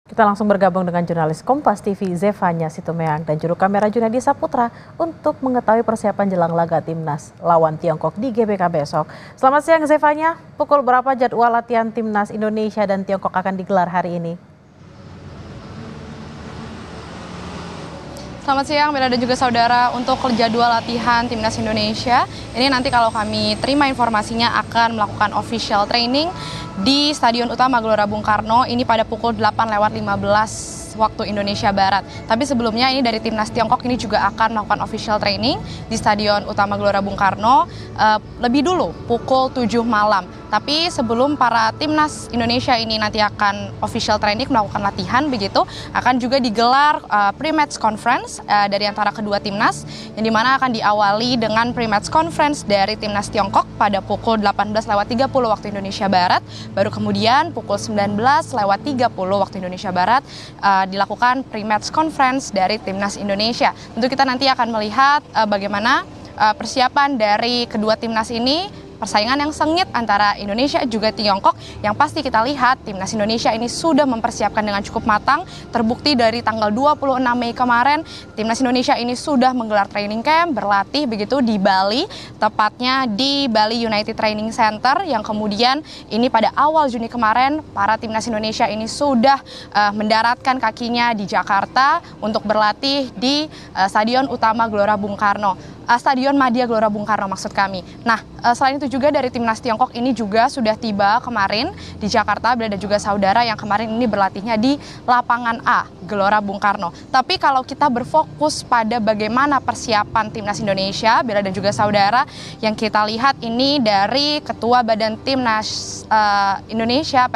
Kita langsung bergabung dengan jurnalis Kompas TV Zefanya Situmeang dan juru kamera Junadi Saputra untuk mengetahui persiapan jelang laga Timnas lawan Tiongkok di GBK besok. Selamat siang Zefanya, pukul berapa jadwal latihan Timnas Indonesia dan Tiongkok akan digelar hari ini? Selamat siang, Bella dan juga saudara. Untuk jadwal latihan Timnas Indonesia, ini nanti kalau kami terima informasinya akan melakukan official training di Stadion Utama Gelora Bung Karno ini pada pukul 8:15 waktu Indonesia Barat. Tapi sebelumnya ini dari Timnas Tiongkok ini juga akan melakukan official training di Stadion Utama Gelora Bung Karno lebih dulu pukul 7 malam. Tapi sebelum para Timnas Indonesia ini nanti akan official training melakukan latihan begitu, akan juga digelar pre-match conference dari antara kedua timnas yang dimana akan diawali dengan pre-match conference dari Timnas Tiongkok pada pukul 18:30 waktu Indonesia Barat. Baru kemudian pukul 19:30 waktu Indonesia Barat dilakukan pre-match conference dari Timnas Indonesia. Tentu kita nanti akan melihat bagaimana persiapan dari kedua timnas ini. Persaingan yang sengit antara Indonesia juga Tiongkok yang pasti kita lihat Timnas Indonesia ini sudah mempersiapkan dengan cukup matang. Terbukti dari tanggal 26 Mei kemarin Timnas Indonesia ini sudah menggelar training camp, berlatih begitu di Bali, tepatnya di Bali United Training Center yang kemudian ini pada awal Juni kemarin para Timnas Indonesia ini sudah mendaratkan kakinya di Jakarta untuk berlatih di Stadion Utama Gelora Bung Karno. Stadion Madia Gelora Bung Karno maksud kami. Nah, selain itu juga dari Timnas Tiongkok ini juga sudah tiba kemarin di Jakarta, Bella dan juga saudara yang kemarin ini berlatihnya di lapangan A Gelora Bung Karno. Tapi kalau kita berfokus pada bagaimana persiapan Timnas Indonesia, Bella dan juga saudara, yang kita lihat ini dari Ketua Badan Timnas Indonesia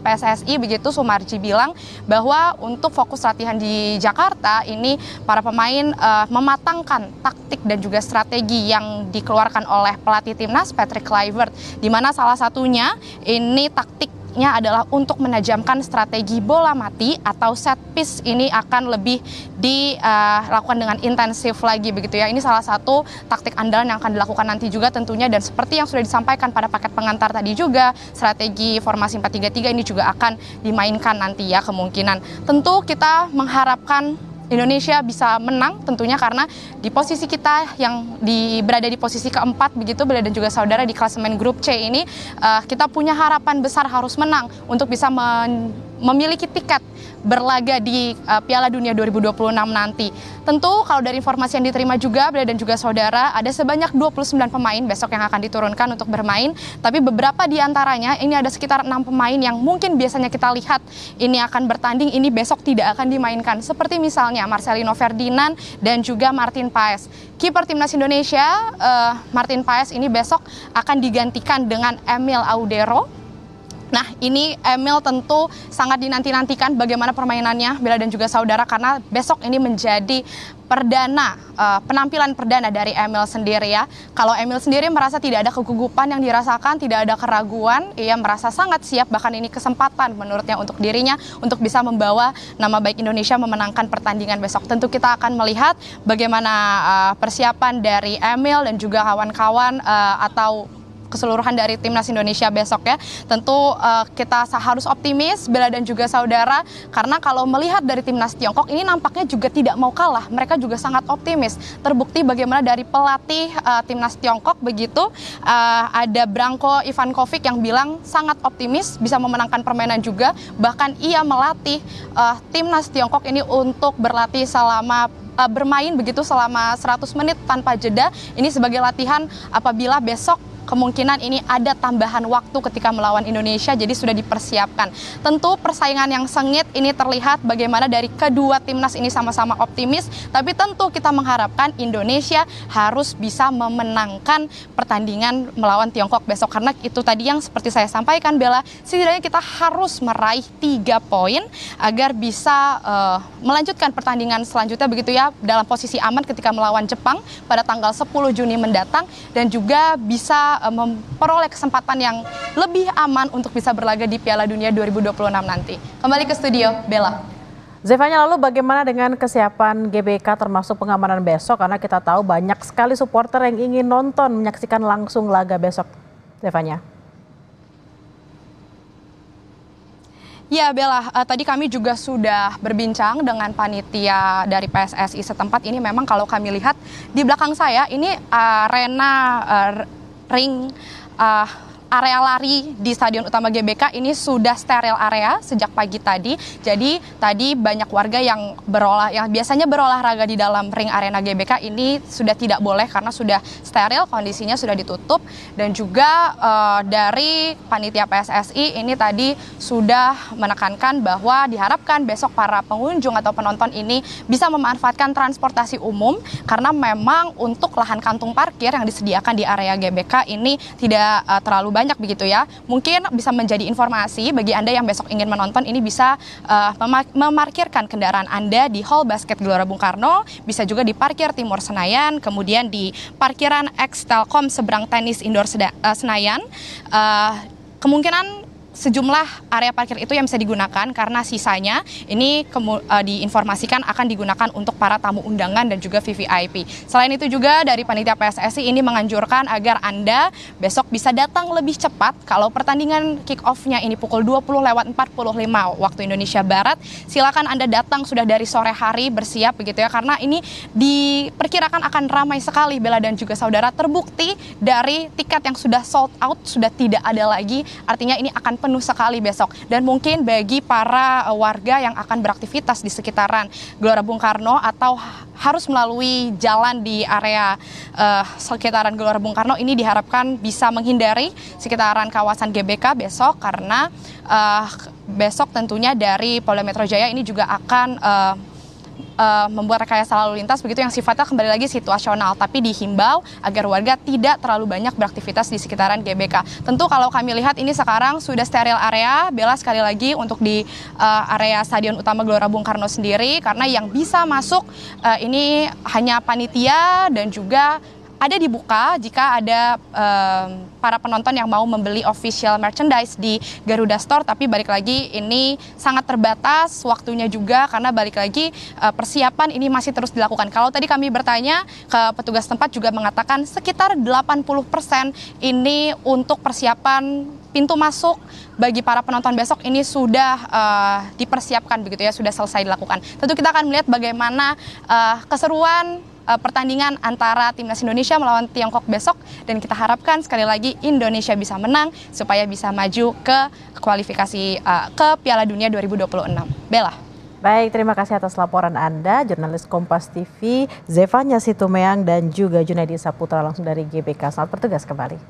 PSSI begitu Sumarji bilang bahwa untuk fokus latihan di Jakarta ini para pemain mematangkan taktik dan juga strategi yang dikeluarkan oleh pelatih timnas Patrick Kluivert, di mana salah satunya ini taktiknya adalah untuk menajamkan strategi bola mati atau set piece ini akan lebih dilakukan dengan intensif lagi begitu ya. Ini salah satu taktik andalan yang akan dilakukan nanti juga tentunya, dan seperti yang sudah disampaikan pada paket pengantar tadi juga, strategi formasi 4-3-3 ini juga akan dimainkan nanti ya kemungkinan. Tentu kita mengharapkan Indonesia bisa menang tentunya karena di posisi kita yang berada di posisi keempat begitu Bella dan juga saudara di klasemen grup C ini kita punya harapan besar harus menang untuk bisa memiliki tiket berlaga di Piala Dunia 2026 nanti. Tentu kalau dari informasi yang diterima juga Bella dan juga saudara ada sebanyak 29 pemain besok yang akan diturunkan untuk bermain, tapi beberapa di antaranya ini ada sekitar 6 pemain yang mungkin biasanya kita lihat ini akan bertanding, ini besok tidak akan dimainkan. Seperti misalnya Marcelino Ferdinand dan juga Martin Paes. Kiper Timnas Indonesia Martin Paes ini besok akan digantikan dengan Emil Audero. Nah, ini Emil tentu sangat dinanti-nantikan bagaimana permainannya Bella dan juga saudara, karena besok ini menjadi penampilan perdana dari Emil sendiri ya. Kalau Emil sendiri merasa tidak ada kegugupan yang dirasakan, tidak ada keraguan, ia merasa sangat siap, bahkan ini kesempatan menurutnya untuk dirinya untuk bisa membawa nama baik Indonesia memenangkan pertandingan besok. Tentu kita akan melihat bagaimana persiapan dari Emil dan juga kawan-kawan atau keseluruhan dari Timnas Indonesia besok ya. Tentu kita harus optimis Bella dan juga saudara, karena kalau melihat dari Timnas Tiongkok ini nampaknya juga tidak mau kalah, mereka juga sangat optimis. Terbukti bagaimana dari pelatih Timnas Tiongkok begitu ada Branko Ivankovic yang bilang sangat optimis bisa memenangkan permainan juga, bahkan ia melatih Timnas Tiongkok ini untuk berlatih selama bermain begitu selama 100 menit tanpa jeda. Ini sebagai latihan apabila besok kemungkinan ini ada tambahan waktu ketika melawan Indonesia, jadi sudah dipersiapkan. Tentu persaingan yang sengit ini terlihat bagaimana dari kedua timnas ini sama-sama optimis, tapi tentu kita mengharapkan Indonesia harus bisa memenangkan pertandingan melawan Tiongkok besok, karena itu tadi yang seperti saya sampaikan Bella, setidaknya kita harus meraih 3 poin agar bisa melanjutkan pertandingan selanjutnya begitu ya, dalam posisi aman ketika melawan Jepang pada tanggal 10 Juni mendatang, dan juga bisa memperoleh kesempatan yang lebih aman untuk bisa berlaga di Piala Dunia 2026 nanti. Kembali ke studio, Bella. Zefanya, lalu bagaimana dengan kesiapan GBK termasuk pengamanan besok? Karena kita tahu banyak sekali supporter yang ingin nonton, menyaksikan langsung laga besok. Zefanya. Ya Bella, tadi kami juga sudah berbincang dengan panitia dari PSSI setempat. Ini memang kalau kami lihat di belakang saya ini arena ring area lari di Stadion Utama GBK ini sudah steril area sejak pagi tadi. Jadi tadi banyak warga yang biasanya berolahraga di dalam ring arena GBK ini sudah tidak boleh karena sudah steril, kondisinya sudah ditutup. Dan juga dari panitia PSSI ini tadi sudah menekankan bahwa diharapkan besok para pengunjung atau penonton ini bisa memanfaatkan transportasi umum karena memang untuk lahan kantung parkir yang disediakan di area GBK ini tidak terlalu banyak begitu ya. Mungkin bisa menjadi informasi bagi Anda yang besok ingin menonton, ini bisa memarkirkan kendaraan Anda di Hall Basket Gelora Bung Karno, bisa juga di parkir Timur Senayan, kemudian di parkiran X Telkom seberang tenis indoor Senayan. Kemungkinan sejumlah area parkir itu yang bisa digunakan karena sisanya ini diinformasikan akan digunakan untuk para tamu undangan dan juga VVIP. Selain itu juga dari panitia PSSI ini menganjurkan agar Anda besok bisa datang lebih cepat. Kalau pertandingan kick-off-nya ini pukul 20:45 waktu Indonesia Barat, silakan Anda datang sudah dari sore hari bersiap begitu ya, karena ini diperkirakan akan ramai sekali Bella dan juga saudara. Terbukti dari tiket yang sudah sold out sudah tidak ada lagi, artinya ini akan penuh sekali besok. Dan mungkin bagi para warga yang akan beraktivitas di sekitaran Gelora Bung Karno atau harus melalui jalan di area sekitaran Gelora Bung Karno, ini diharapkan bisa menghindari sekitaran kawasan GBK besok karena besok tentunya dari Polda Metro Jaya ini juga akan membuat rekayasa lalu lintas begitu yang sifatnya kembali lagi situasional, tapi dihimbau agar warga tidak terlalu banyak beraktivitas di sekitaran GBK. Tentu kalau kami lihat ini sekarang sudah steril area, Bella, sekali lagi untuk di area Stadion Utama Gelora Bung Karno sendiri, karena yang bisa masuk ini hanya panitia dan juga ada dibuka jika ada para penonton yang mau membeli official merchandise di Garuda Store, tapi balik lagi ini sangat terbatas waktunya juga karena balik lagi persiapan ini masih terus dilakukan. Kalau tadi kami bertanya ke petugas tempat juga mengatakan sekitar 80% ini untuk persiapan pintu masuk bagi para penonton besok ini sudah dipersiapkan begitu ya, sudah selesai dilakukan. Tentu kita akan melihat bagaimana keseruan pertandingan antara Timnas Indonesia melawan Tiongkok besok, dan kita harapkan sekali lagi Indonesia bisa menang supaya bisa maju ke kualifikasi ke Piala Dunia 2026. Bella. Baik, terima kasih atas laporan Anda, jurnalis Kompas TV Zefanya Situmeang dan juga Junaidi Saputra langsung dari GBK. Selamat bertugas kembali.